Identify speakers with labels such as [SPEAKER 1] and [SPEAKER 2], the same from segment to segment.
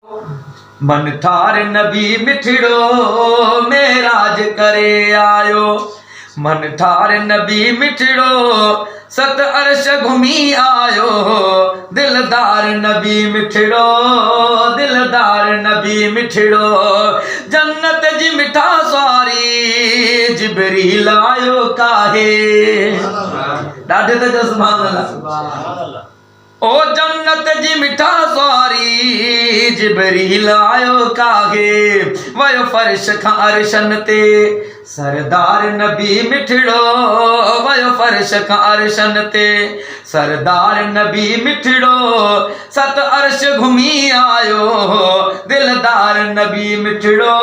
[SPEAKER 1] मन थार नबी मिठड़ो मेराज करे आयो। मन थार नबी मिठड़ो सत अर्श घुमी आयो। दिलदार नबी मिठड़ो, दिलदार नबी मिठड़ो। जन्नत जी मिठा सवारी जिबरील आयो काहे। ॾाढे त जो सुभान अल्लाह। ओ जन्नत जी मिठा सवारी जिबरील आयो काहे। वयो फर्श खां अर्शन ते सरदार नबी मिठड़ो। वयो फर्श खां अर्शन ते सरदार नबी मिठड़ो। सत अर्श घुमी आयो। दिलदार नबी मिठड़ो,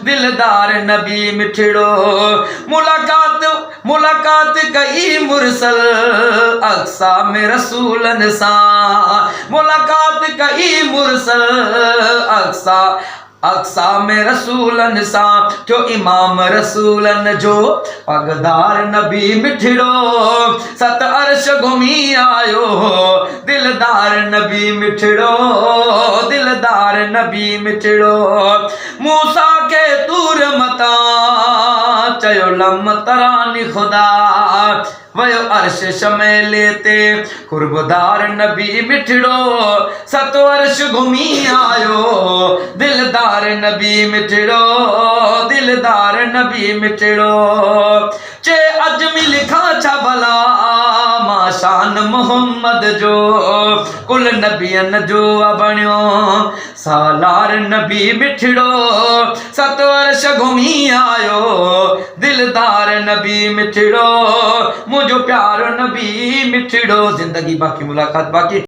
[SPEAKER 1] दिलदार नबी मिठड़ो। मुलाकात कई मुरसल अक्सा में रसूलन सां। मुलाकात कई मुरसल अक्सा में रसूलन सां। थियो इमाम रसूलन जो पगदार नबी मिठड़ो। सत अर्श घुमी आयो। दिलदार नबी मिठड़ो, दिलदार नबी मिठड़ो। मूसा के तूर मता चयो लम तरानी खुदा। वयो अर्श शमेले ते कुर्बदार नबी मिठड़ो। सत अर्श घुमी आयो। दिलदार नबी मिठड़ो, दिलदार नबी मिठड़ो। चे अज में लिखा छा भला मां शान मोहम्मद जो। कुल नबियन जो बणियो सालार नबी मिठड़ो। सत वर्ष घुमी आयो। दिलदार नबी मिठड़ो। मुझो प्यारो नबी मिठड़ो। जिंदगी बाकी मुलाकात बाकी।